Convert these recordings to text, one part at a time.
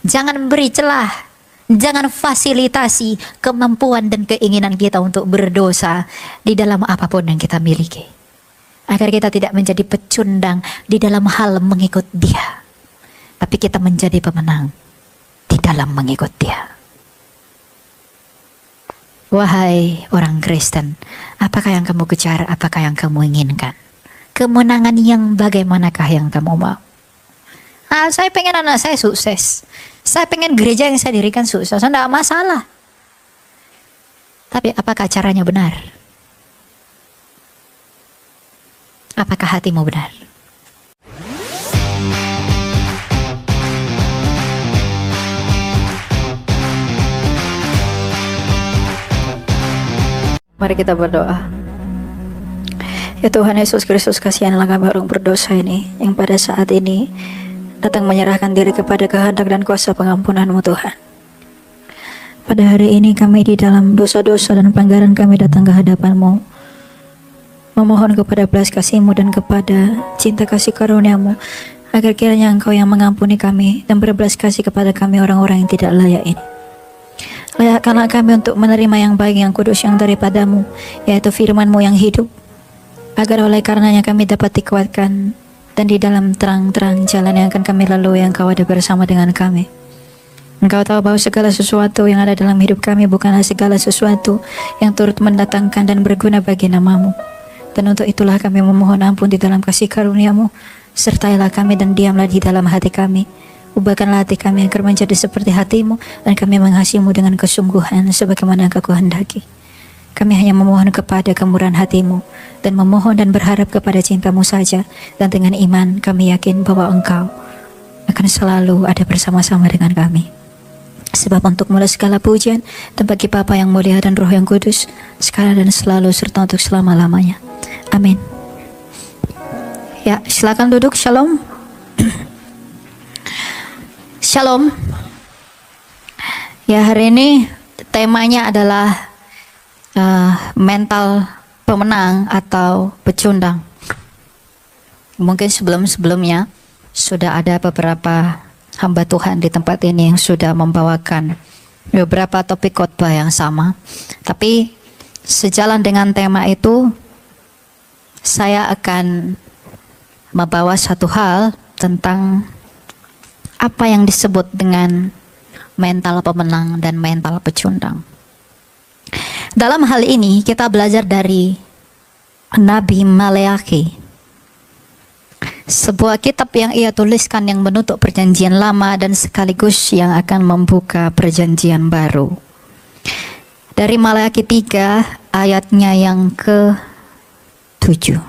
Jangan beri celah, jangan fasilitasi kemampuan dan keinginan kita untuk berdosa di dalam apapun yang kita miliki. Agar kita tidak menjadi pecundang di dalam hal mengikut Dia, tapi kita menjadi pemenang di dalam mengikut Dia. Wahai orang Kristen, apakah yang kamu kejar, apakah yang kamu inginkan? Kemenangan yang bagaimanakah yang kamu mau? Saya pengen anak saya sukses. Saya pengen gereja yang saya dirikan sukses. Tidak masalah. Tapi apakah caranya benar? Apakah hatimu benar? Mari kita berdoa. Ya Tuhan Yesus Kristus, kasihanlah kami orang berdosa ini, yang pada saat ini datang menyerahkan diri kepada kehendak dan kuasa pengampunan-Mu Tuhan. Pada hari ini kami di dalam dosa-dosa dan pelanggaran kami datang ke hadapan-Mu, memohon kepada belas kasih-Mu dan kepada cinta kasih karunia-Mu, agar kiranya Engkau yang mengampuni kami dan berbelas kasih kepada kami orang-orang yang tidak layak ini. Layakkanlah kami untuk menerima yang baik, yang kudus, yang daripada-Mu, yaitu firman-Mu yang hidup, agar oleh karenanya kami dapat dikuatkan dan di dalam terang-terang jalan yang akan kami lalui, Engkau ada bersama dengan kami. Engkau tahu bahwa segala sesuatu yang ada dalam hidup kami bukanlah segala sesuatu yang turut mendatangkan dan berguna bagi nama-Mu. Dan untuk itulah kami memohon ampun di dalam kasih karunia-Mu. Sertailah kami dan diamlah di dalam hati kami. Ubahkanlah hati kami agar menjadi seperti hati-Mu, dan kami mengasihi-Mu dengan kesungguhan sebagaimana Engkau kehendaki. Kami hanya memohon kepada kemurahan hati-Mu dan memohon dan berharap kepada cinta-Mu saja. Dan dengan iman kami yakin bahwa Engkau akan selalu ada bersama-sama dengan kami. Sebab untuk mula segala pujian dan bagi Bapa yang mulia dan Roh yang kudus, sekarang dan selalu serta untuk selama-lamanya. Amin. Ya, silakan duduk. Shalom. Shalom. Ya, hari ini temanya adalah mental pemenang atau pecundang. Mungkin sebelum-sebelumnya sudah ada beberapa hamba Tuhan di tempat ini yang sudah membawakan beberapa topik khotbah yang sama. Tapi sejalan dengan tema itu, saya akan membawa satu hal tentang apa yang disebut dengan mental pemenang dan mental pecundang. Dalam hal ini kita belajar dari Nabi Maleakhi, sebuah kitab yang ia tuliskan yang menutup perjanjian lama dan sekaligus yang akan membuka perjanjian baru. Dari Maleakhi 3 ayatnya yang ke-7.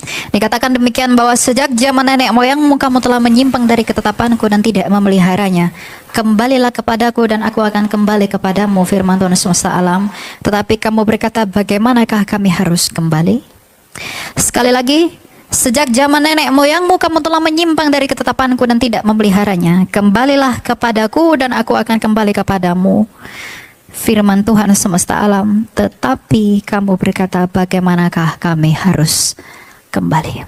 Dikatakan demikian, bahwa sejak zaman nenek moyangmu kamu telah menyimpang dari ketetapanku dan tidak memeliharanya. Kembalilah kepadaku dan aku akan kembali kepadamu, firman Tuhan semesta alam. Tetapi kamu berkata, bagaimanakah kami harus kembali? Sekali lagi, sejak zaman nenek moyangmu kamu telah menyimpang dari ketetapanku dan tidak memeliharanya. Kembalilah kepadaku dan aku akan kembali kepadamu, firman Tuhan semesta alam. Tetapi kamu berkata, bagaimanakah kami harus kembali?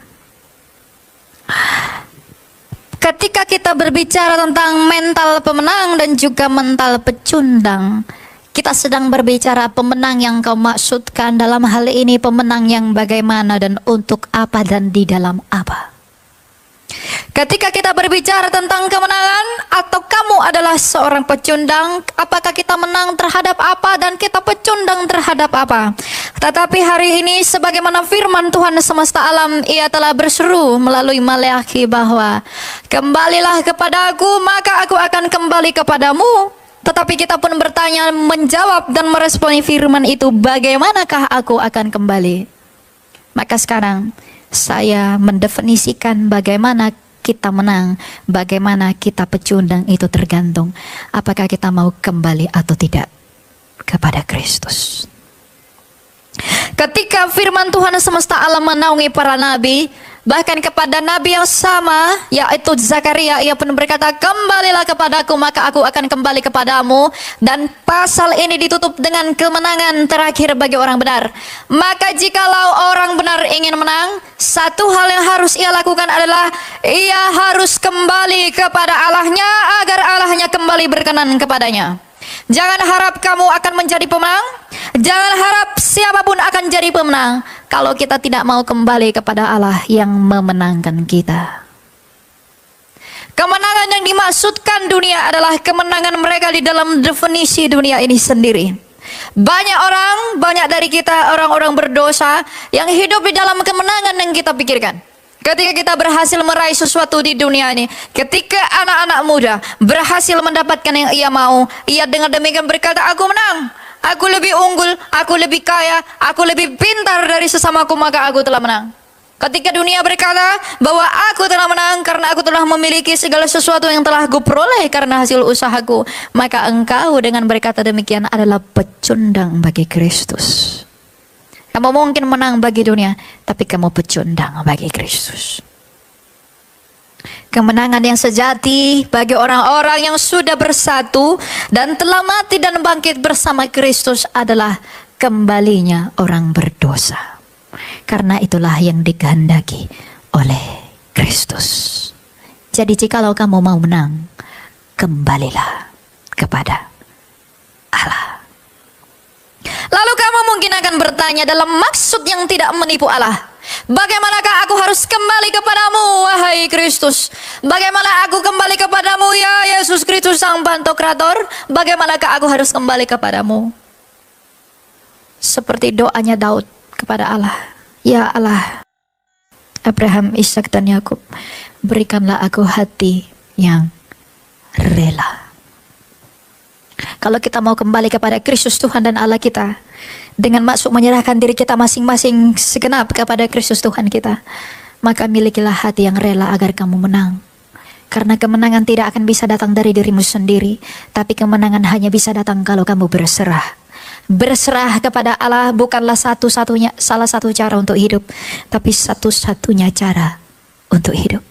Ketika kita berbicara tentang mental pemenang dan juga mental pecundang, kita sedang berbicara pemenang yang kau maksudkan dalam hal ini, pemenang yang bagaimana dan untuk apa dan di dalam apa. Ketika kita berbicara tentang kemenangan atau kamu adalah seorang pecundang, apakah kita menang terhadap apa dan kita pecundang terhadap apa? Tetapi hari ini sebagaimana firman Tuhan semesta alam, ia telah berseru melalui Maleakhi bahwa kembalilah kepadaku maka aku akan kembali kepadamu. Tetapi kita pun bertanya, menjawab dan meresponi firman itu, bagaimanakah aku akan kembali? Maka sekarang saya mendefinisikan bagaimana kita menang, bagaimana kita pecundang, itu tergantung apakah kita mau kembali atau tidak kepada Kristus. Ketika firman Tuhan semesta alam menaungi para nabi, Bahkan kepada nabi yang sama, yaitu Zakaria, ia pun berkata, kembalilah kepadaku, maka aku akan kembali kepadamu. Dan pasal ini ditutup dengan kemenangan terakhir bagi orang benar. Maka jikalau orang benar ingin menang, satu hal yang harus ia lakukan adalah ia harus kembali kepada Allahnya, agar Allahnya kembali berkenan kepadanya. Jangan harap kamu akan menjadi pemenang. Jangan harap siapapun akan jadi pemenang kalau kita tidak mau kembali kepada Allah yang memenangkan kita. Kemenangan yang dimaksudkan dunia adalah kemenangan mereka di dalam definisi dunia ini sendiri. Banyak dari kita orang-orang berdosa yang hidup di dalam kemenangan yang kita pikirkan. Ketika kita berhasil meraih sesuatu di dunia ini, ketika anak-anak muda berhasil mendapatkan yang ia mau, ia dengan demikian berkata, aku menang, aku lebih unggul, aku lebih kaya, aku lebih pintar dari sesamaku, maka aku telah menang. Ketika dunia berkata bahwa aku telah menang karena aku telah memiliki segala sesuatu yang telah aku peroleh karena hasil usahaku, maka engkau dengan berkata demikian adalah pecundang bagi Kristus. Kamu mungkin menang bagi dunia, tapi kamu pecundang bagi Kristus. Kemenangan yang sejati bagi orang-orang yang sudah bersatu dan telah mati dan bangkit bersama Kristus adalah kembalinya orang berdosa. Karena itulah yang dikehendaki oleh Kristus. Jadi jikalau kamu mau menang, kembalilah kepada Allah. Lalu kamu mungkin akan bertanya dalam maksud yang tidak menipu Allah, bagaimanakah aku harus kembali kepadamu, wahai Kristus? Bagaimana aku kembali kepadamu, ya Yesus Kristus Sang Pantokrator? Bagaimanakah aku harus kembali kepadamu? Seperti doanya Daud kepada Allah, ya Allah, Abraham, Ishak dan Yakub, berikanlah aku hati yang rela. Kalau kita mau kembali kepada Kristus Tuhan dan Allah kita, dengan maksud menyerahkan diri kita masing-masing segenap kepada Kristus Tuhan kita, maka milikilah hati yang rela agar kamu menang. Karena kemenangan tidak akan bisa datang dari dirimu sendiri, tapi kemenangan hanya bisa datang kalau kamu berserah. Berserah kepada Allah bukanlah salah satu cara untuk hidup, tapi satu-satunya cara untuk hidup.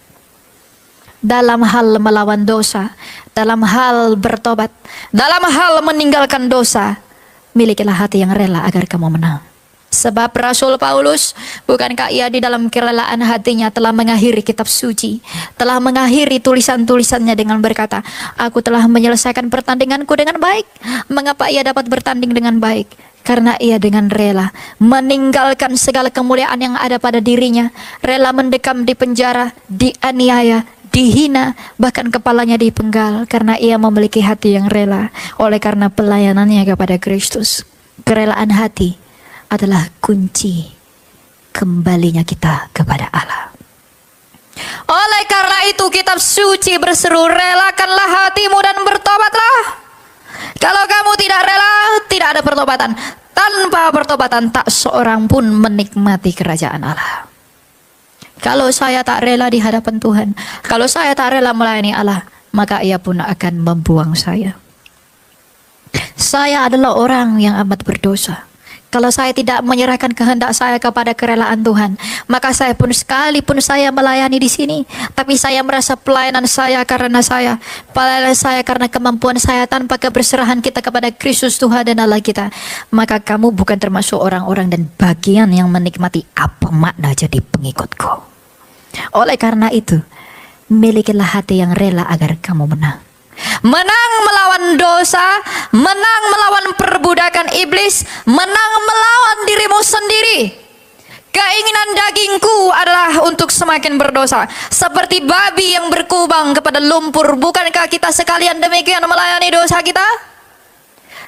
Dalam hal melawan dosa, dalam hal bertobat, dalam hal meninggalkan dosa, milikilah hati yang rela agar kamu menang. Sebab Rasul Paulus, bukankah ia di dalam kerelaan hatinya telah mengakhiri kitab suci, telah mengakhiri tulisan-tulisannya dengan berkata, aku telah menyelesaikan pertandinganku dengan baik. Mengapa ia dapat bertanding dengan baik? Karena ia dengan rela meninggalkan segala kemuliaan yang ada pada dirinya, rela mendekam di penjara, dianiaya, dihina, bahkan kepalanya dipenggal, karena ia memiliki hati yang rela. Oleh karena pelayanannya kepada Kristus, kerelaan hati adalah kunci kembalinya kita kepada Allah. Oleh karena itu kitab suci berseru, relakanlah hatimu dan bertobatlah. Kalau kamu tidak rela, tidak ada pertobatan. Tanpa pertobatan tak seorang pun menikmati kerajaan Allah. Kalau saya tak rela di hadapan Tuhan, kalau saya tak rela melayani Allah, maka ia pun akan membuang saya. Saya adalah orang yang amat berdosa. Kalau saya tidak menyerahkan kehendak saya kepada kerelaan Tuhan, maka saya pun sekalipun saya melayani di sini, tapi saya merasa pelayanan saya karena kemampuan saya tanpa keberserahan kita kepada Kristus Tuhan dan Allah kita, maka kamu bukan termasuk orang-orang dan bagian yang menikmati apa makna jadi pengikutku. Oleh karena itu, milikilah hati yang rela agar kamu menang. Menang melawan dosa, menang melawan perbudakan iblis, menang melawan dirimu sendiri. Keinginan dagingku adalah untuk semakin berdosa, seperti babi yang berkubang kepada lumpur. Bukankah kita sekalian demikian melayani dosa kita?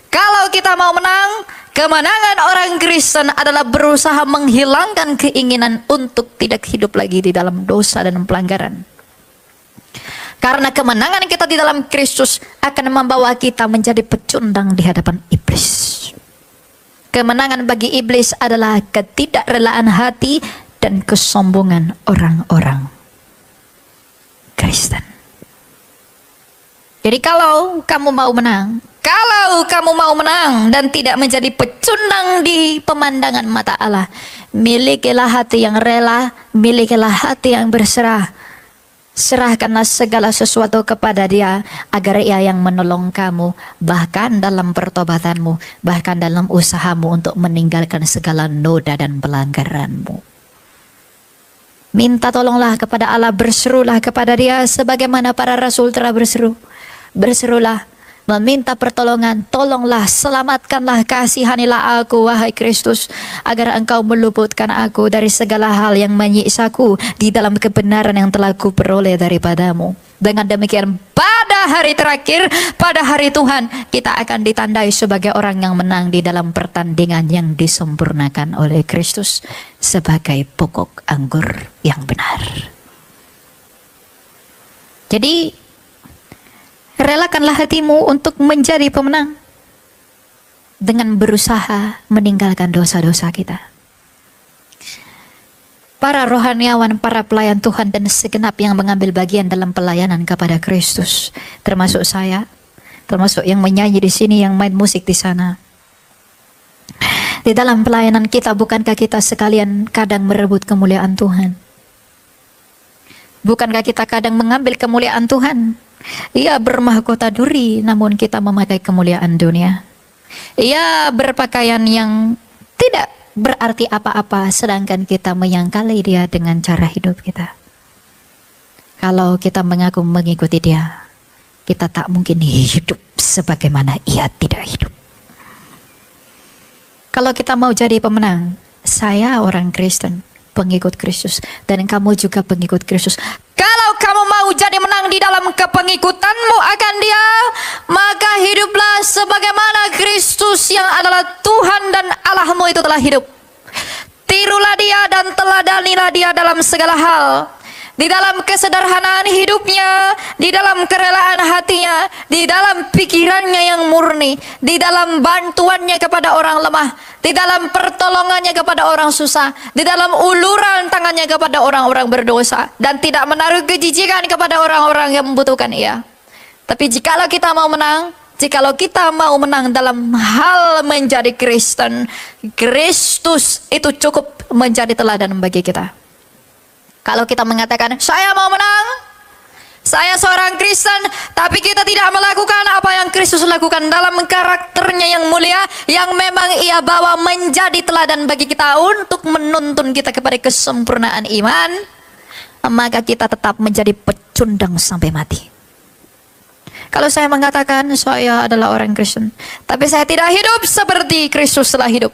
Kalau kita mau menang, kemenangan orang Kristen adalah berusaha menghilangkan keinginan untuk tidak hidup lagi di dalam dosa dan pelanggaran. Karena kemenangan kita di dalam Kristus akan membawa kita menjadi pecundang di hadapan iblis. Kemenangan bagi iblis adalah ketidakrelaan hati dan kesombongan orang-orang Kristen. Jadi kalau kamu mau menang, dan tidak menjadi pecundang di pemandangan mata Allah, Milikilah hati yang rela, milikilah hati yang berserah. Serahkanlah segala sesuatu kepada Dia agar Ia yang menolong kamu, bahkan dalam pertobatanmu, bahkan dalam usahamu untuk meninggalkan segala noda dan pelanggaranmu. Minta tolonglah kepada Allah, berserulah kepada Dia sebagaimana para rasul telah berseru. Berserulah, meminta pertolongan, tolonglah, selamatkanlah, kasihanilah aku, wahai Kristus, agar Engkau meluputkan aku dari segala hal yang menyiksaku di dalam kebenaran yang telah kuperoleh daripadamu. Dengan demikian, pada hari terakhir, pada hari Tuhan, kita akan ditandai sebagai orang yang menang di dalam pertandingan yang disempurnakan oleh Kristus sebagai pokok anggur yang benar. Jadi, relakanlah hatimu untuk menjadi pemenang dengan berusaha meninggalkan dosa-dosa kita. Para rohaniawan, para pelayan Tuhan dan segenap yang mengambil bagian dalam pelayanan kepada Kristus, termasuk saya, termasuk yang menyanyi di sini, yang main musik di sana. Di dalam pelayanan kita, bukankah kita sekalian kadang merebut kemuliaan Tuhan? Bukankah kita kadang mengambil kemuliaan Tuhan? Ia bermahkota duri, namun kita memakai kemuliaan dunia. Ia berpakaian yang tidak berarti apa-apa, sedangkan kita menyangkali Dia dengan cara hidup kita. Kalau kita mengaku mengikuti Dia, kita tak mungkin hidup sebagaimana Ia tidak hidup. Kalau kita mau jadi pemenang, saya orang Kristen, pengikut Kristus, dan kamu juga pengikut Kristus. Kalau kamu mau jadi menang di dalam kepengikutanmu akan Dia, maka hiduplah sebagaimana Kristus yang adalah Tuhan dan Allahmu itu telah hidup. Tirulah Dia dan teladanilah Dia dalam segala hal. Di dalam kesederhanaan hidupnya, di dalam kerelaan hatinya, di dalam pikirannya yang murni, di dalam bantuannya kepada orang lemah, di dalam pertolongannya kepada orang susah, di dalam uluran tangannya kepada orang-orang berdosa, dan tidak menaruh kejijikan kepada orang-orang yang membutuhkan Ia. Tapi jikalau kita mau menang, jikalau kita mau menang dalam hal menjadi Kristen, Kristus itu cukup menjadi teladan bagi kita. Kalau kita mengatakan, saya mau menang, saya seorang Kristen, tapi kita tidak melakukan apa yang Kristus lakukan dalam karakternya yang mulia, yang memang Ia bawa menjadi teladan bagi kita untuk menuntun kita kepada kesempurnaan iman, maka kita tetap menjadi pecundang sampai mati. Kalau saya mengatakan saya adalah orang Kristen, tapi saya tidak hidup seperti Kristus telah hidup.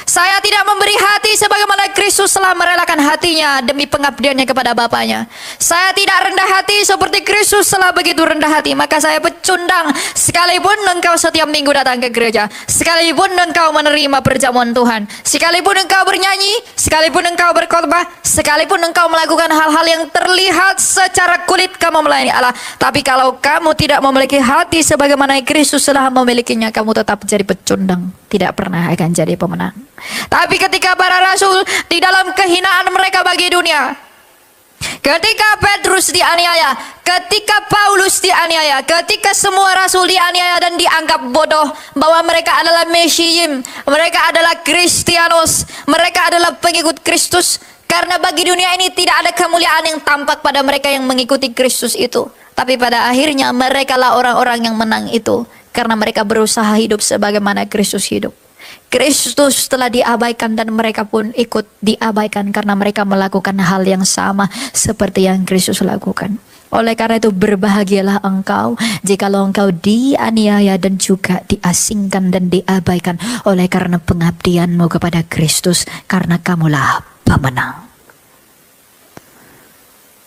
Saya tidak memberi hati sebagaimana Kristus telah merelakan hatinya demi pengabdiannya kepada Bapaknya. Saya tidak rendah hati seperti Kristus telah begitu rendah hati. Maka saya pecundang, sekalipun engkau setiap minggu datang ke gereja, sekalipun engkau menerima perjamuan Tuhan, sekalipun engkau bernyanyi, sekalipun engkau berkhotbah, sekalipun engkau melakukan hal-hal yang terlihat secara kulit kamu melayani Allah, tapi kalau kamu tidak memiliki hati sebagaimana Kristus telah memilikinya, kamu tetap jadi pecundang, tidak pernah akan jadi pemenang. Tapi ketika para rasul di dalam kehinaan mereka bagi dunia, ketika Petrus dianiaya, ketika Paulus dianiaya, ketika semua rasul dianiaya dan dianggap bodoh bahwa mereka adalah Mesiim, mereka adalah Kristianos, mereka adalah pengikut Kristus, karena bagi dunia ini tidak ada kemuliaan yang tampak pada mereka yang mengikuti Kristus itu. Tapi pada akhirnya mereka lah orang-orang yang menang itu, karena mereka berusaha hidup sebagaimana Kristus hidup. Kristus telah diabaikan dan mereka pun ikut diabaikan karena mereka melakukan hal yang sama seperti yang Kristus lakukan. Oleh karena itu berbahagialah engkau jikalau engkau dianiaya dan juga diasingkan dan diabaikan oleh karena pengabdianmu kepada Kristus, karena kamulah pemenang.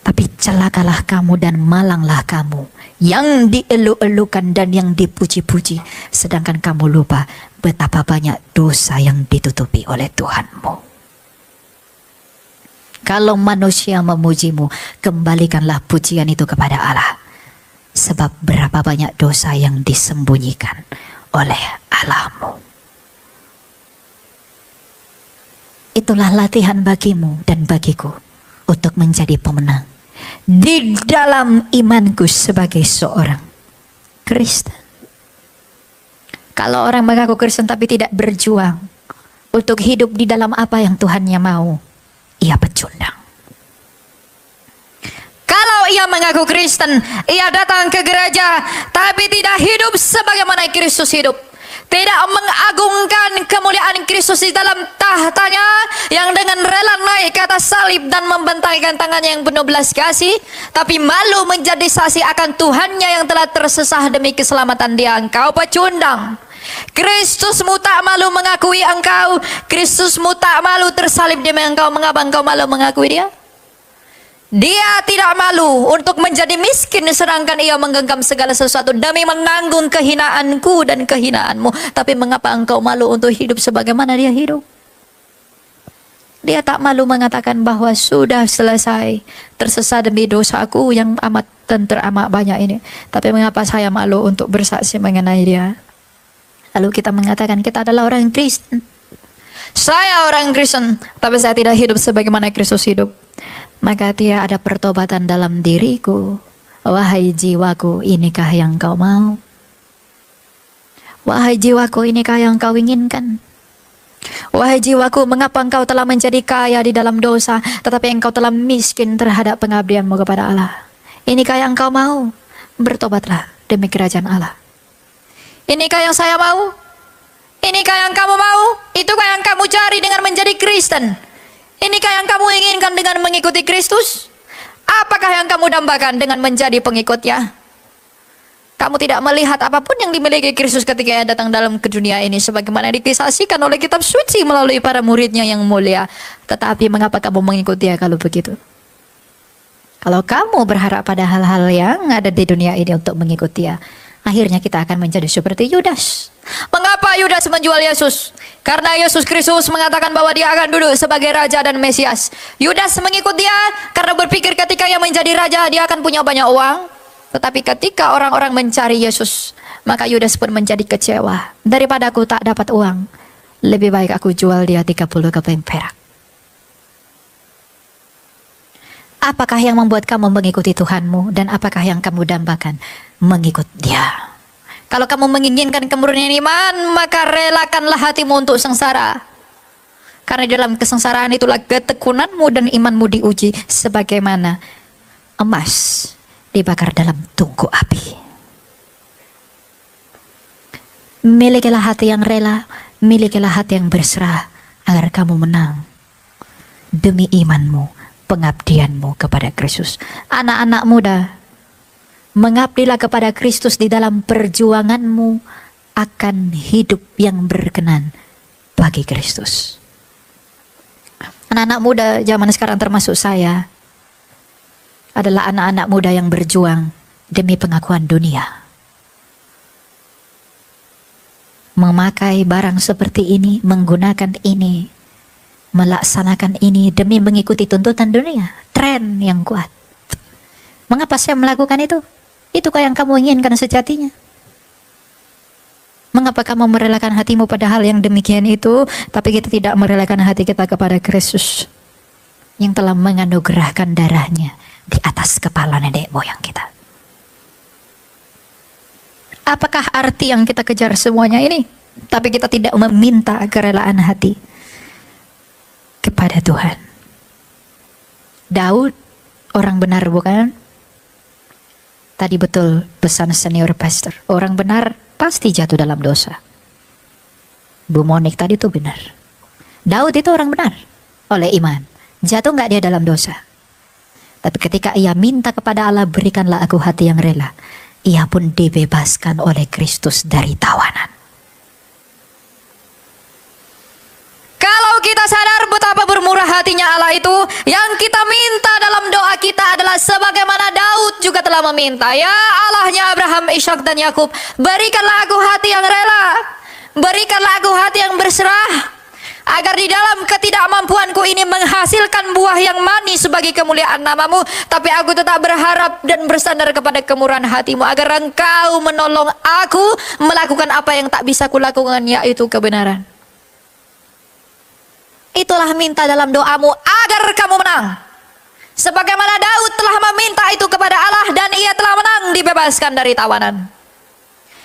Tapi celakalah kamu dan malanglah kamu yang dielu-elukan dan yang dipuji-puji, sedangkan kamu lupa betapa banyak dosa yang ditutupi oleh Tuhanmu. Kalau manusia memujimu, kembalikanlah pujian itu kepada Allah, sebab berapa banyak dosa yang disembunyikan oleh Allahmu. Itulah latihan bagimu dan bagiku untuk menjadi pemenang di dalam imanku sebagai seorang Kristen. Kalau orang mengaku Kristen tapi tidak berjuang, untuk hidup di dalam apa yang Tuhannya mau, ia pecundang. Kalau ia mengaku Kristen, ia datang ke gereja, tapi tidak hidup sebagaimana Kristus hidup. Tidak mengagungkan kemuliaan Kristus di dalam tahtanya yang dengan rela naik ke atas salib dan membentangkan tangannya yang penuh belas kasih, tapi malu menjadi saksi akan Tuhannya yang telah tersesah demi keselamatan dia. Engkau pecundang. Kristusmu tak malu mengakui engkau. Kristusmu tak malu tersalib demi engkau. Mengapa engkau malu mengakui dia? Dia tidak malu untuk menjadi miskin, sedangkan ia menggenggam segala sesuatu demi menanggung kehinaanku dan kehinaanmu. Tapi mengapa engkau malu untuk hidup sebagaimana dia hidup? Dia tak malu mengatakan bahwa sudah selesai, tersesat demi dosaku yang amat dan teramat banyak ini. Tapi mengapa saya malu untuk bersaksi mengenai dia? Lalu kita mengatakan kita adalah orang Kristen. Saya orang Kristen, tapi saya tidak hidup sebagaimana Kristus hidup. Maka tidak ada pertobatan dalam diriku. Wahai jiwaku, inikah yang kau mau? Wahai jiwaku, inikah yang kau inginkan? Wahai jiwaku, mengapa engkau telah menjadi kaya di dalam dosa, tetapi engkau telah miskin terhadap pengabdianmu kepada Allah? Inikah yang kau mau? Bertobatlah demi kerajaan Allah. Inikah yang saya mau? Inikah yang kamu mau? Itukah yang kamu cari dengan menjadi Kristen? Inikah yang kamu inginkan dengan mengikuti Kristus? Apakah yang kamu dambakan dengan menjadi pengikutnya? Kamu tidak melihat apapun yang dimiliki Kristus ketika ia datang dalam ke dunia ini, sebagaimana dikisahkan oleh kitab suci melalui para muridnya yang mulia. Tetapi mengapa kamu mengikuti dia kalau begitu? Kalau kamu berharap pada hal-hal yang ada di dunia ini untuk mengikuti dia, akhirnya kita akan menjadi seperti Yudas. Mengapa Yudas menjual Yesus? Karena Yesus Kristus mengatakan bahwa dia akan duduk sebagai Raja dan Mesias. Yudas mengikut dia karena berpikir ketika ia menjadi Raja dia akan punya banyak uang. Tetapi ketika orang-orang mencari Yesus, maka Yudas pun menjadi kecewa. Daripada aku tak dapat uang, lebih baik aku jual dia 30 keping perak. Apakah yang membuat kamu mengikuti Tuhanmu, dan apakah yang kamu dambakan? Mengikut dia. Kalau kamu menginginkan kemurnian iman, maka relakanlah hatimu untuk sengsara. Karena dalam kesengsaraan itulah ketekunanmu dan imanmu diuji, sebagaimana emas dibakar dalam tungku api. Milikilah hati yang rela, milikilah hati yang berserah, agar kamu menang demi imanmu, pengabdianmu kepada Kristus. Anak-anak muda, mengabdilah kepada Kristus di dalam perjuanganmu akan hidup yang berkenan bagi Kristus. Anak-anak muda zaman sekarang termasuk saya adalah anak-anak muda yang berjuang demi pengakuan dunia. Memakai barang seperti ini, menggunakan ini, melaksanakan ini demi mengikuti tuntutan dunia, tren yang kuat. Mengapa saya melakukan itu? Itukah yang kamu inginkan sejatinya? Mengapa kamu merelakan hatimu pada hal yang demikian itu, tapi kita tidak merelakan hati kita kepada Kristus yang telah menganugerahkan darahnya di atas kepala nenek moyang kita? Apakah arti yang kita kejar semuanya ini, tapi kita tidak meminta kerelaan hati kepada Tuhan? Daud orang benar, bukan? Tadi betul pesan senior pastor, orang benar pasti jatuh dalam dosa. Bu Monik tadi itu benar. Daud itu orang benar oleh iman. Jatuh nggak dia dalam dosa? Tapi ketika ia minta kepada Allah, berikanlah aku hati yang rela, ia pun dibebaskan oleh Kristus dari tawanan. Kalau kita sadar betapa bermurah hatinya Allah itu, yang kita minta dalam doa kita adalah sebagaimana Daud juga telah meminta. Ya Allahnya Abraham, Ishak dan Yakub, berikanlah aku hati yang rela, berikanlah aku hati yang berserah, agar di dalam ketidakmampuanku ini menghasilkan buah yang manis sebagai kemuliaan namamu. Tapi aku tetap berharap dan bersandar kepada kemurahan hatimu, agar engkau menolong aku melakukan apa yang tak bisa kulakukan, yaitu kebenaran. Itulah minta dalam doamu agar kamu menang. Sebagaimana Daud telah meminta itu kepada Allah dan ia telah menang, dibebaskan dari tawanan.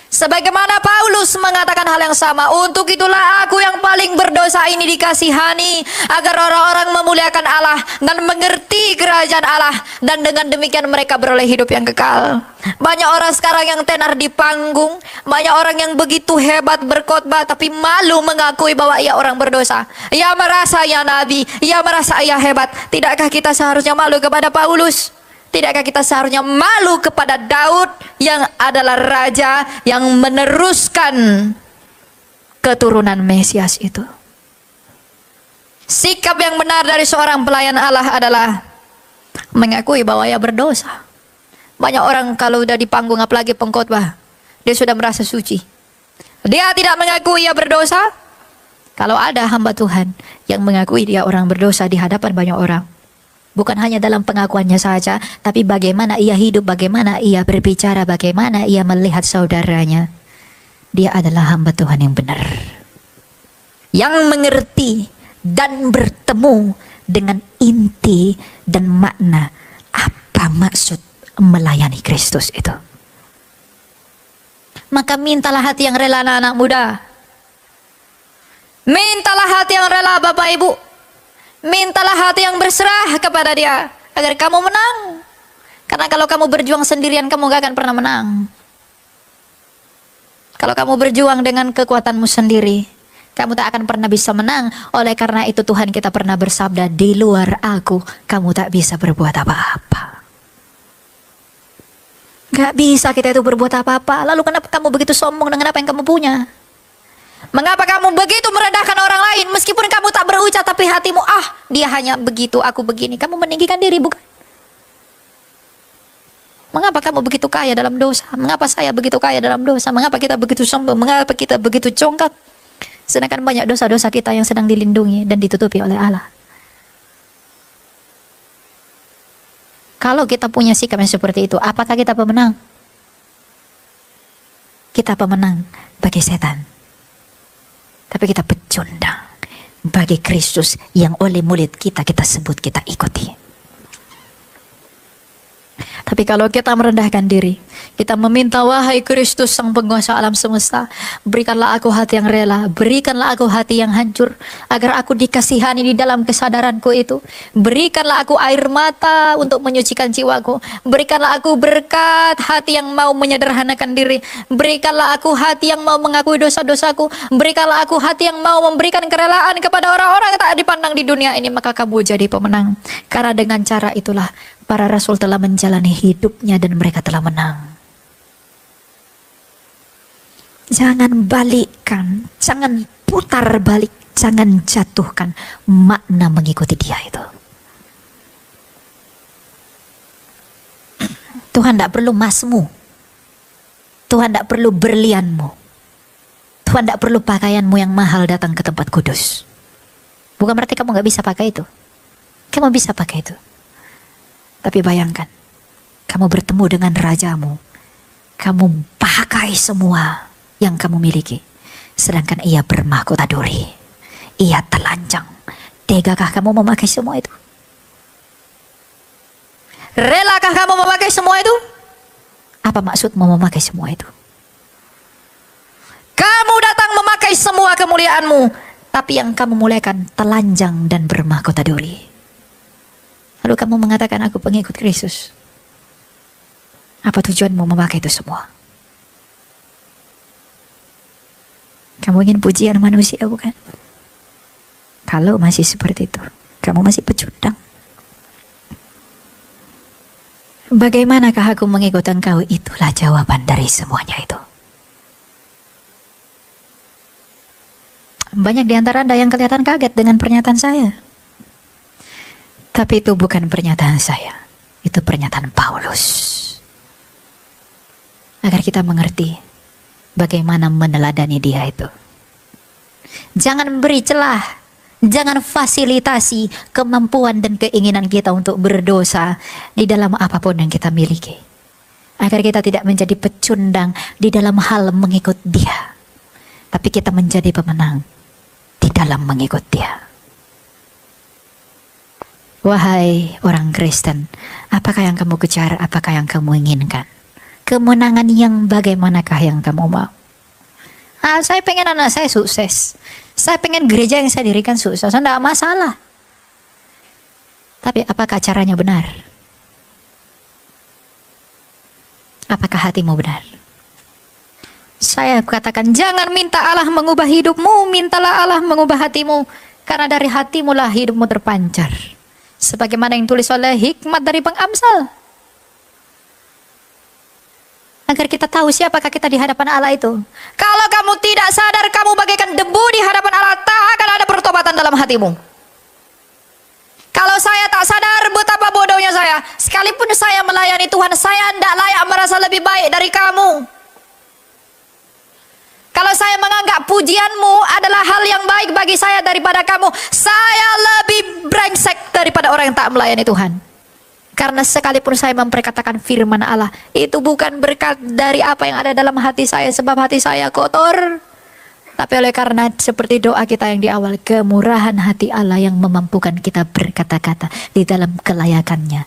Sebagaimana Paulus mengatakan hal yang sama, untuk itulah aku yang paling berdosa ini dikasihani, agar orang-orang memuliakan Allah dan mengerti kerajaan Allah, dan dengan demikian mereka beroleh hidup yang kekal. Banyak orang sekarang yang tenar di panggung, banyak orang yang begitu hebat berkhotbah tapi malu mengakui bahwa ia orang berdosa. Ia merasa ia nabi, ia merasa ia hebat. Tidakkah kita seharusnya malu kepada Paulus? Tidakkah kita seharusnya malu kepada Daud yang adalah raja yang meneruskan keturunan Mesias itu? Sikap yang benar dari seorang pelayan Allah adalah mengakui bahwa ia berdosa. Banyak orang kalau udah di panggung, apalagi pengkhotbah, dia sudah merasa suci. Dia tidak mengakui ia berdosa. Kalau ada hamba Tuhan yang mengakui dia orang berdosa di hadapan banyak orang, bukan hanya dalam pengakuannya saja, tapi bagaimana ia hidup, bagaimana ia berbicara, bagaimana ia melihat saudaranya. Dia adalah hamba Tuhan yang benar, yang mengerti dan bertemu dengan inti dan makna apa maksud melayani Kristus itu. Maka mintalah hati yang rela, anak-anak muda. Mintalah hati yang rela, Bapak Ibu. Mintalah hati yang berserah kepada Dia agar kamu menang. Karena kalau kamu berjuang sendirian, kamu gak akan pernah menang. Kalau kamu berjuang dengan kekuatanmu sendiri, kamu tak akan pernah bisa menang. Oleh karena itu Tuhan kita pernah bersabda, di luar aku, kamu tak bisa berbuat apa-apa. Gak bisa kita itu berbuat apa-apa. Lalu kenapa kamu begitu sombong dengan apa yang kamu punya? Mengapa kamu begitu merendahkan orang lain? Meskipun kamu tak berucap, tapi hatimu, dia hanya begitu, aku begini. Kamu meninggikan diri, bukan? Mengapa kamu begitu kaya dalam dosa? Mengapa saya begitu kaya dalam dosa? Mengapa kita begitu sombong? Mengapa kita begitu congkak? Sedangkan banyak dosa-dosa kita yang sedang dilindungi dan ditutupi oleh Allah. Kalau kita punya sikap yang seperti itu, apakah kita pemenang? Kita pemenang bagi setan. Tapi kita pecundang bagi Kristus yang oleh mulut kita sebut, kita ikuti. Tapi kalau kita merendahkan diri, kita meminta, wahai Kristus sang penguasa alam semesta, berikanlah aku hati yang rela, berikanlah aku hati yang hancur, agar aku dikasihani di dalam kesadaranku itu. Berikanlah aku air mata untuk menyucikan jiwaku. Berikanlah aku berkat hati yang mau menyederhanakan diri. Berikanlah aku hati yang mau mengakui dosa-dosaku. Berikanlah aku hati yang mau memberikan kerelaan kepada orang-orang yang tak dipandang di dunia ini. Maka kamu jadi pemenang. Karena dengan cara itulah para rasul telah menjalani hidupnya dan mereka telah menang. Jangan balikkan, jangan putar balik, jangan jatuhkan makna mengikuti Dia itu. Tuhan tidak perlu emasmu, Tuhan tidak perlu berlianmu, Tuhan tidak perlu pakaianmu yang mahal datang ke tempat kudus. Bukan berarti kamu gak bisa pakai itu. Kamu bisa pakai itu. Tapi bayangkan, kamu bertemu dengan rajamu, kamu pakai semua yang kamu miliki, sedangkan ia bermahkota duri, ia telanjang. Tegakah kamu memakai semua itu? Relakah kamu memakai semua itu? Apa maksudmu memakai semua itu? Kamu datang memakai semua kemuliaanmu, tapi yang kamu muliakan telanjang dan bermahkota duri. Lalu kamu mengatakan, aku pengikut Kristus. Apa tujuanmu memakai itu semua? Kamu ingin pujian manusia, bukan? Kalau masih seperti itu, kamu masih pecundang. Bagaimanakah aku mengikut engkau? Itulah jawaban dari semuanya itu. Banyak di antara Anda yang kelihatan kaget dengan pernyataan saya. Tapi itu bukan pernyataan saya, itu pernyataan Paulus. Agar kita mengerti bagaimana meneladani Dia itu. Jangan beri celah, jangan fasilitasi kemampuan dan keinginan kita untuk berdosa di dalam apapun yang kita miliki. Agar kita tidak menjadi pecundang di dalam hal mengikut Dia, tapi kita menjadi pemenang di dalam mengikut Dia. Wahai orang Kristen, apakah yang kamu kejar, apakah yang kamu inginkan? kemenangan yang bagaimanakah yang kamu mau? Saya pengen anak saya sukses. Saya pengen gereja yang saya dirikan sukses. Tidak masalah. Tapi apakah caranya benar? Apakah hatimu benar? Saya katakan, jangan minta Allah mengubah hidupmu, mintalah Allah mengubah hatimu. Karena dari hatimu lah hidupmu terpancar. Sebagaimana yang tulis oleh hikmat dari Bang Amsal. Agar kita tahu siapakah kita di hadapan Allah itu. Kalau kamu tidak sadar, kamu bagaikan debu di hadapan Allah, tak akan ada pertobatan dalam hatimu. Kalau saya tak sadar betapa bodohnya saya, sekalipun saya melayani Tuhan, saya tidak layak merasa lebih baik dari kamu. Kalau saya menganggap pujianmu adalah hal yang baik bagi saya daripada kamu, saya lebih brengsek daripada orang yang tak melayani Tuhan. Karena sekalipun saya memperkatakan firman Allah, itu bukan berkat dari apa yang ada dalam hati saya, sebab hati saya kotor. Tapi oleh karena seperti doa kita yang di awal, kemurahan hati Allah yang memampukan kita berkata-kata di dalam kelayakannya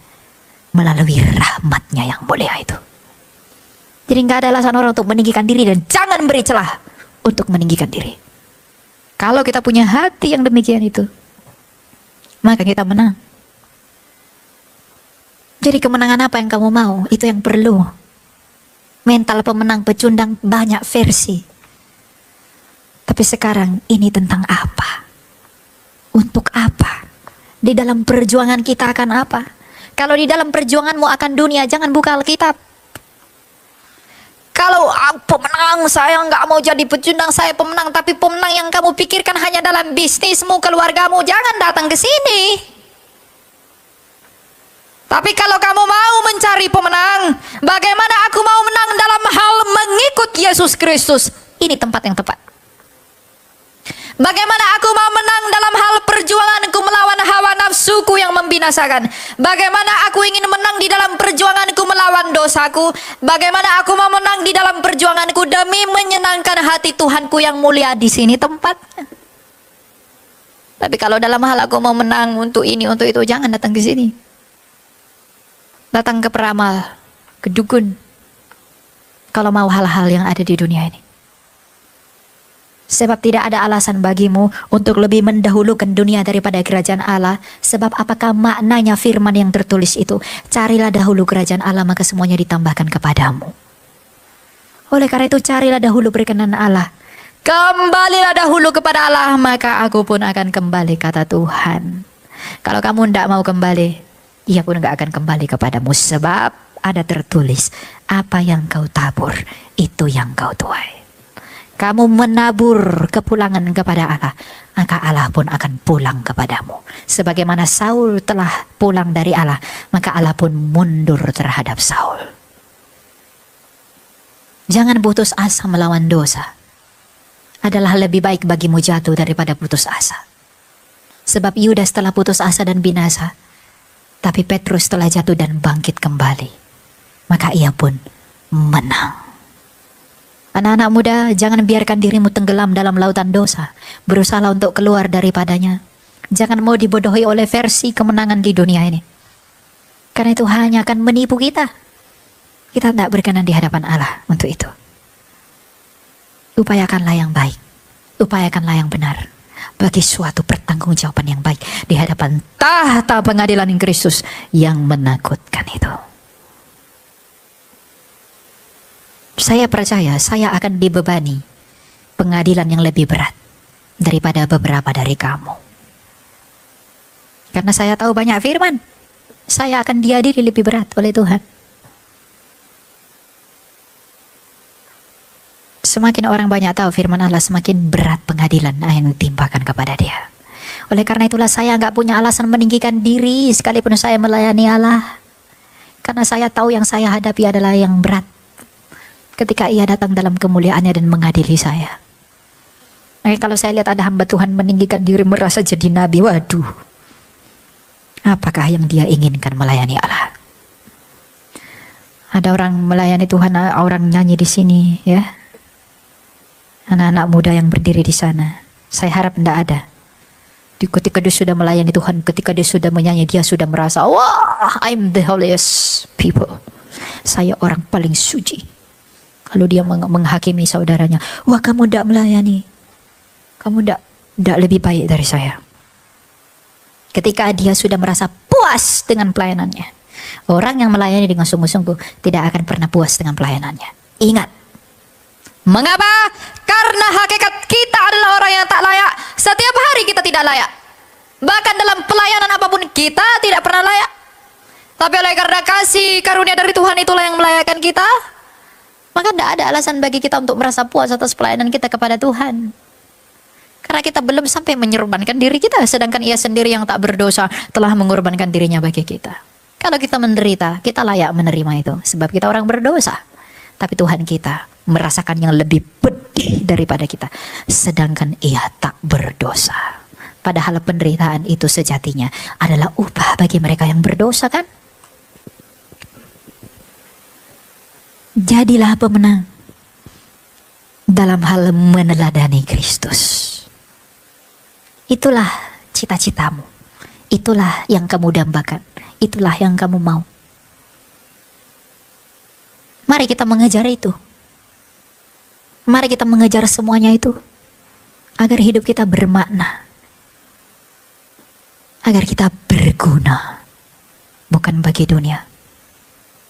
melalui rahmatnya yang mulia itu. Jadi nggak ada alasan orang untuk meninggikan diri, dan jangan beri celah untuk meninggikan diri. Kalau kita punya hati yang demikian itu, maka kita menang. Jadi kemenangan apa yang kamu mau, itu yang perlu. Mental pemenang pecundang banyak versi. Tapi sekarang ini tentang apa? Untuk apa? Di dalam perjuangan kita akan apa? Kalau di dalam perjuanganmu akan dunia, jangan buka Alkitab. Kalau pemenang, saya nggak mau jadi pecundang, saya pemenang. Tapi pemenang yang kamu pikirkan hanya dalam bisnismu, keluargamu, jangan datang ke sini. Tapi kalau kamu mau mencari pemenang, bagaimana aku mau menang dalam hal mengikut Yesus Kristus? Ini tempat yang tepat. Bagaimana aku mau menang dalam hal perjuanganku melawan hawa nafsuku yang membinasakan? Bagaimana aku ingin menang di dalam perjuanganku melawan dosaku? Bagaimana aku mau menang di dalam perjuanganku demi menyenangkan hati Tuhanku yang mulia? Di sini tempatnya. Tapi kalau dalam hal aku mau menang untuk ini, untuk itu, jangan datang ke sini. Datang ke peramal, ke dukun. Kalau mau hal-hal yang ada di dunia ini. Sebab tidak ada alasan bagimu untuk lebih mendahulukan dunia daripada kerajaan Allah. Sebab apakah maknanya firman yang tertulis itu? Carilah dahulu kerajaan Allah, maka semuanya ditambahkan kepadamu. Oleh karena itu carilah dahulu perkenan Allah. Kembalilah dahulu kepada Allah, maka aku pun akan kembali, kata Tuhan. Kalau kamu tidak mau kembali, Ia pun tidak akan kembali kepadamu. Sebab ada tertulis, apa yang kau tabur, itu yang kau tuai. Kamu menabur kepulangan kepada Allah, maka Allah pun akan pulang kepadamu. Sebagaimana Saul telah pulang dari Allah, maka Allah pun mundur terhadap Saul. Jangan putus asa melawan dosa. Adalah lebih baik bagimu jatuh daripada putus asa. Sebab Yudas telah putus asa dan binasa, tapi Petrus telah jatuh dan bangkit kembali. Maka ia pun menang. Anak-anak muda, jangan biarkan dirimu tenggelam dalam lautan dosa. Berusahalah untuk keluar daripadanya. Jangan mau dibodohi oleh versi kemenangan di dunia ini. Karena itu hanya akan menipu kita. Kita tidak berkenan di hadapan Allah untuk itu. Upayakanlah yang baik. Upayakanlah yang benar. Bagi suatu pertanggungjawaban yang baik di hadapan tahta pengadilan Kristus yang menakutkan itu. Saya percaya saya akan dibebani pengadilan yang lebih berat daripada beberapa dari kamu. Karena saya tahu banyak firman, saya akan diadili lebih berat oleh Tuhan. Semakin orang banyak tahu firman Allah, semakin berat pengadilan yang ditimpakan kepada dia. Oleh karena itulah saya nggak punya alasan meninggikan diri sekalipun saya melayani Allah. Karena saya tahu yang saya hadapi adalah yang berat. Ketika Ia datang dalam kemuliaannya dan mengadili saya. Nah, kalau saya lihat ada hamba Tuhan meninggikan diri merasa jadi nabi, waduh. Apakah yang dia inginkan melayani Allah? Ada orang melayani Tuhan, orang nyanyi di sini, ya. Anak-anak muda yang berdiri di sana. Saya harap tidak ada. Ketika dia sudah melayani Tuhan, ketika dia sudah menyanyi, dia sudah merasa, wah, I'm the holiest people. saya orang paling suci. Lalu dia menghakimi saudaranya, wah kamu tidak melayani, kamu tidak lebih baik dari saya. Ketika dia sudah merasa puas dengan pelayanannya, orang yang melayani dengan sungguh-sungguh tidak akan pernah puas dengan pelayanannya. Ingat, mengapa? Karena hakikat kita adalah orang yang tak layak. Setiap hari kita tidak layak. Bahkan dalam pelayanan apapun kita tidak pernah layak. Tapi oleh karena kasih karunia dari Tuhan itulah yang melayakkan kita, maka tidak ada alasan bagi kita untuk merasa puas atas pelayanan kita kepada Tuhan. Karena kita belum sampai menyerbankan diri kita, sedangkan Ia sendiri yang tak berdosa telah mengorbankan dirinya bagi kita. Kalau kita menderita, kita layak menerima itu, sebab kita orang berdosa. Tapi Tuhan kita merasakan yang lebih pedih daripada kita, sedangkan Ia tak berdosa. Padahal penderitaan itu sejatinya adalah upah bagi mereka yang berdosa, kan? Jadilah pemenang dalam hal meneladani Kristus. Itulah cita-citamu. Itulah yang kamu dambakan. Itulah yang kamu mau. Mari kita mengejar itu. Mari kita mengejar semuanya itu, agar hidup kita bermakna, agar kita berguna, bukan bagi dunia,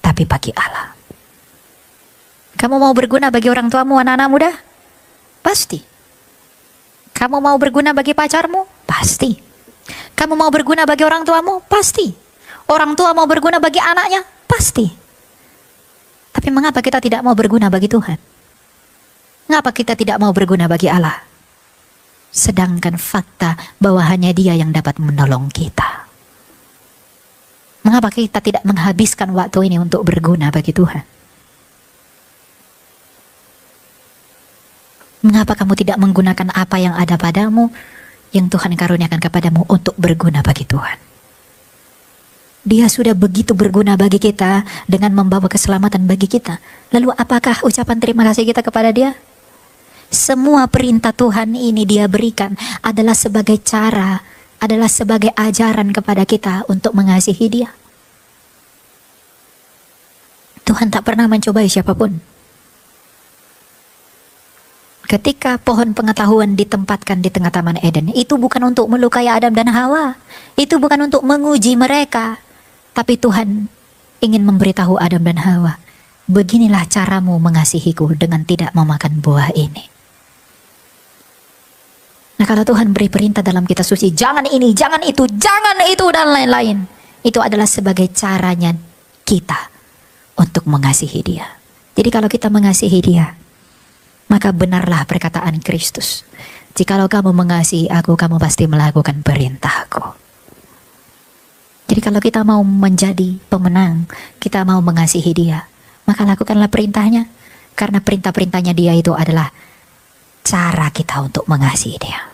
tapi bagi Allah. Kamu mau berguna bagi orang tuamu, anak-anak muda? Pasti. Kamu mau berguna bagi pacarmu? Pasti. Kamu mau berguna bagi orang tuamu? Pasti. Orang tua mau berguna bagi anaknya? Pasti. Tapi mengapa kita tidak mau berguna bagi Tuhan? Mengapa kita tidak mau berguna bagi Allah? Sedangkan fakta bahwa hanya Dia yang dapat menolong kita. Mengapa kita tidak menghabiskan waktu ini untuk berguna bagi Tuhan? Mengapa kamu tidak menggunakan apa yang ada padamu, yang Tuhan karuniakan kepadamu untuk berguna bagi Tuhan? Dia sudah begitu berguna bagi kita dengan membawa keselamatan bagi kita. Lalu apakah ucapan terima kasih kita kepada Dia? Semua perintah Tuhan ini Dia berikan adalah sebagai cara, adalah sebagai ajaran kepada kita untuk mengasihi Dia. Tuhan tak pernah mencobai siapapun. Ketika pohon pengetahuan ditempatkan di tengah Taman Eden, itu bukan untuk melukai Adam dan Hawa. Itu bukan untuk menguji mereka. Tapi Tuhan ingin memberitahu Adam dan Hawa, beginilah caramu mengasihiku dengan tidak memakan buah ini. Nah, kalau Tuhan beri perintah dalam kitab suci, jangan ini, jangan itu, dan lain-lain, itu adalah sebagai caranya kita untuk mengasihi Dia. Jadi kalau kita mengasihi Dia, maka benarlah perkataan Kristus, jikalau kamu mengasihi aku, kamu pasti melakukan perintahku. Jadi kalau kita mau menjadi pemenang, kita mau mengasihi Dia, maka lakukanlah perintahnya. Karena perintah-perintahnya Dia itu adalah cara kita untuk mengasihi Dia.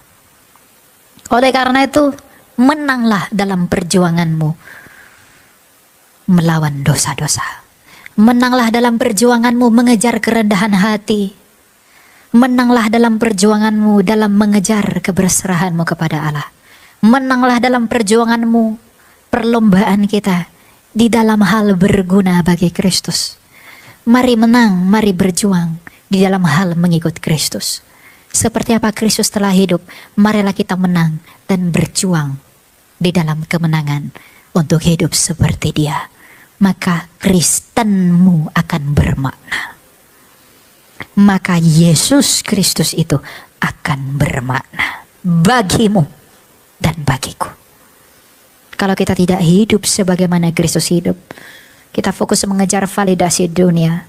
Oleh karena itu, menanglah dalam perjuanganmu melawan dosa-dosa. Menanglah dalam perjuanganmu mengejar kerendahan hati. Menanglah dalam perjuanganmu dalam mengejar keberserahanmu kepada Allah. Menanglah dalam perjuanganmu, perlombaan kita di dalam hal berguna bagi Kristus. Mari menang, mari berjuang di dalam hal mengikut Kristus. Seperti apa Kristus telah hidup, marilah kita menang dan berjuang di dalam kemenangan untuk hidup seperti Dia. Maka Kristenmu akan bermakna. Maka Yesus Kristus itu akan bermakna bagimu dan bagiku. Kalau kita tidak hidup sebagaimana Kristus hidup, kita fokus mengejar validasi dunia,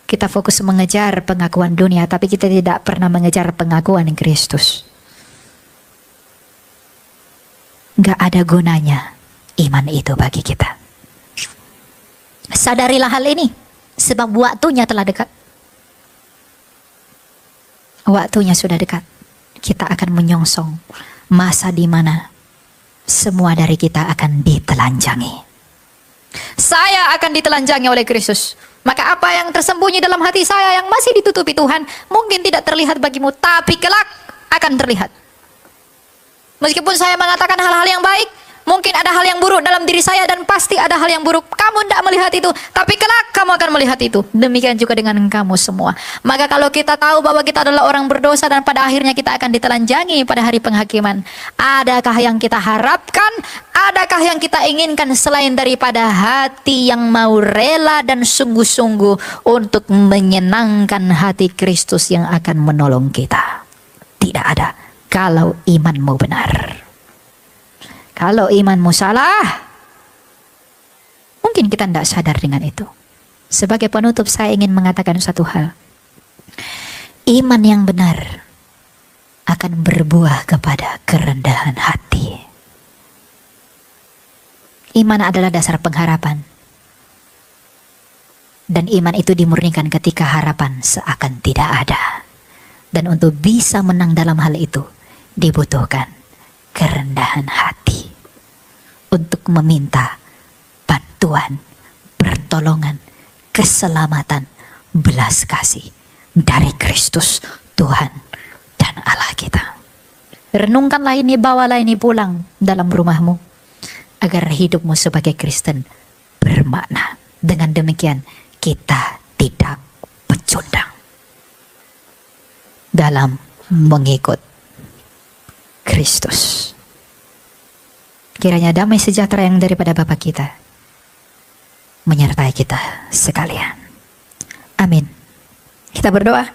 kita fokus mengejar pengakuan dunia, tapi kita tidak pernah mengejar pengakuan Kristus. Gak ada gunanya iman itu bagi kita. Sadarilah hal ini, sebab waktunya telah dekat. Waktunya sudah dekat. Kita akan menyongsong masa di mana semua dari kita akan ditelanjangi. Saya akan ditelanjangi oleh Kristus. Maka apa yang tersembunyi dalam hati saya yang masih ditutupi Tuhan, mungkin tidak terlihat bagimu, tapi kelak akan terlihat. Meskipun saya mengatakan hal-hal yang baik, Mungkin ada hal yang buruk dalam diri saya dan pasti ada hal yang buruk. Kamu tidak melihat itu, tapi kelak kamu akan melihat itu. Demikian juga dengan kamu semua. Maka kalau kita tahu bahwa kita adalah orang berdosa dan pada akhirnya kita akan ditelanjangi pada hari penghakiman, adakah yang kita harapkan? Adakah yang kita inginkan selain daripada hati yang mau rela dan sungguh-sungguh untuk menyenangkan hati Kristus yang akan menolong kita? Tidak ada. Kalau imanmu benar. Kalau imanmu salah, mungkin kita tidak sadar dengan itu. Sebagai penutup saya ingin mengatakan satu hal. Iman yang benar akan berbuah kepada kerendahan hati. Iman adalah dasar pengharapan. Dan iman itu dimurnikan ketika harapan seakan tidak ada. Dan untuk bisa menang dalam hal itu, dibutuhkan kerendahan hati. Untuk meminta bantuan, pertolongan, keselamatan, belas kasih dari Kristus, Tuhan dan Allah kita. Renungkanlah ini, bawalah ini pulang dalam rumahmu, agar hidupmu sebagai Kristen bermakna. Dengan demikian kita tidak pecundang dalam mengikut Kristus. Kiranya damai sejahtera yang daripada Bapa kita menyertai kita sekalian. Amin. Kita berdoa.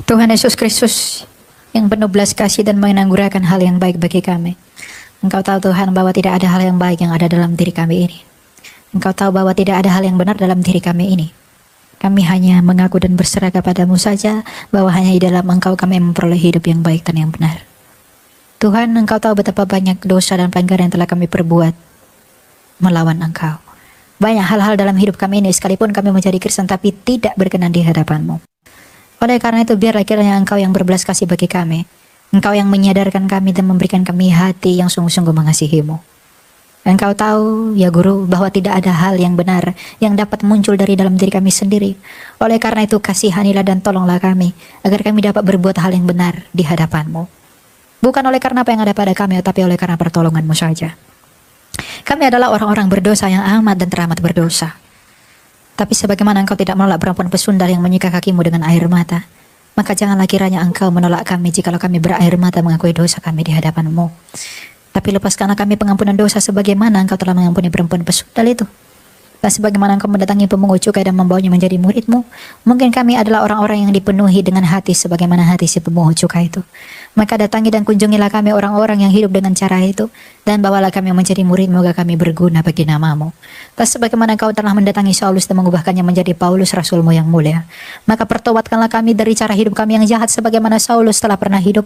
Tuhan Yesus Kristus yang penuh belas kasih dan menganugerahkan hal yang baik bagi kami. Engkau tahu Tuhan bahwa tidak ada hal yang baik yang ada dalam diri kami ini. Engkau tahu bahwa tidak ada hal yang benar dalam diri kami ini. Kami hanya mengaku dan berserah kepadamu saja bahwa hanya di dalam Engkau kami memperoleh hidup yang baik dan yang benar. Tuhan, Engkau tahu betapa banyak dosa dan pelanggaran yang telah kami perbuat melawan Engkau. Banyak hal-hal dalam hidup kami ini sekalipun kami menjadi Kristen tapi tidak berkenan di hadapan-Mu. Oleh karena itu biarlah kiranya Engkau yang berbelas kasih bagi kami. Engkau yang menyadarkan kami dan memberikan kami hati yang sungguh-sungguh mengasihi-Mu. Engkau tahu ya Guru bahwa tidak ada hal yang benar yang dapat muncul dari dalam diri kami sendiri. Oleh karena itu kasihanilah dan tolonglah kami agar kami dapat berbuat hal yang benar di hadapan-Mu. Bukan oleh karena apa yang ada pada kami, tapi oleh karena pertolongan-Mu saja. Kami adalah orang-orang berdosa yang amat dan teramat berdosa. Tapi sebagaimana Engkau tidak menolak perempuan pesundal yang menyikat kakimu dengan air mata, maka janganlah kiranya Engkau menolak kami jikalau kami berair mata mengakui dosa kami di hadapan-Mu. Tapi lepaskanlah kami pengampunan dosa sebagaimana Engkau telah mengampuni perempuan pesundal itu. Dan sebagaimana Engkau mendatangi pemungut cukai dan membawanya menjadi murid-Mu, mungkin kami adalah orang-orang yang dipenuhi dengan hati sebagaimana hati si pemungut cukai itu. Maka datangi dan kunjungilah kami orang-orang yang hidup dengan cara itu, dan bawalah kami menjadi murid-Mu agar kami berguna bagi nama-Mu. Dan sebagaimana Engkau telah mendatangi Saulus dan mengubahkannya menjadi Paulus Rasul-Mu yang mulia, maka pertobatkanlah kami dari cara hidup kami yang jahat sebagaimana Saulus telah pernah hidup,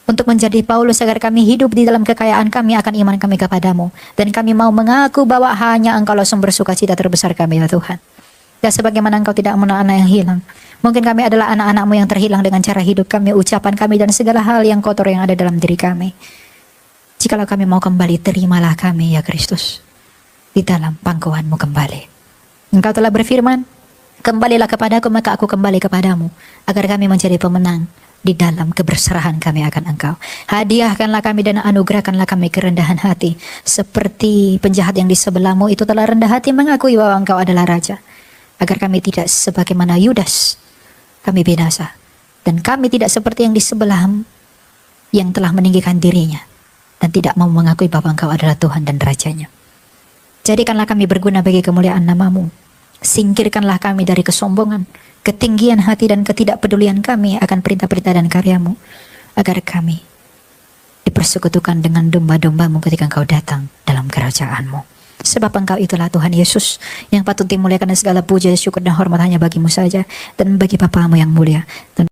untuk menjadi Paulus agar kami hidup di dalam kekayaan kami akan iman kami kepadamu. Dan kami mau mengaku bahwa hanya Engkaulah sumber sukacita terbesar kami ya Tuhan. Dan sebagaimana Engkau tidak mengenal anak yang hilang, mungkin kami adalah anak-anak-Mu yang terhilang dengan cara hidup kami, ucapan kami, dan segala hal yang kotor yang ada dalam diri kami. Jikalau kami mau kembali, terimalah kami ya Kristus di dalam pangkuan-Mu kembali. Engkau telah berfirman, kembalilah kepadaku maka aku kembali kepadamu, agar kami menjadi pemenang di dalam keberserahan kami akan Engkau. Hadiahkanlah kami dan anugerahkanlah kami kerendahan hati, seperti penjahat yang di sebelahmu itu telah rendah hati mengakui bahwa Engkau adalah Raja, agar kami tidak sebagaimana Yudas kami binasa, dan kami tidak seperti yang di sebelahmu yang telah meninggikan dirinya dan tidak mau mengakui bahwa Engkau adalah Tuhan dan Rajanya. Jadikanlah kami berguna bagi kemuliaan nama-Mu. Singkirkanlah kami dari kesombongan, ketinggian hati dan ketidakpedulian kami akan perintah-perintah dan karya-Mu, agar kami dipersekutukan dengan domba-domba-Mu ketika Engkau datang dalam kerajaan-Mu. Sebab Engkau itulah Tuhan Yesus yang patut dimuliakan, dan segala puja, syukur dan hormat hanya bagi-Mu saja dan bagi Bapa-Mu yang mulia. Dan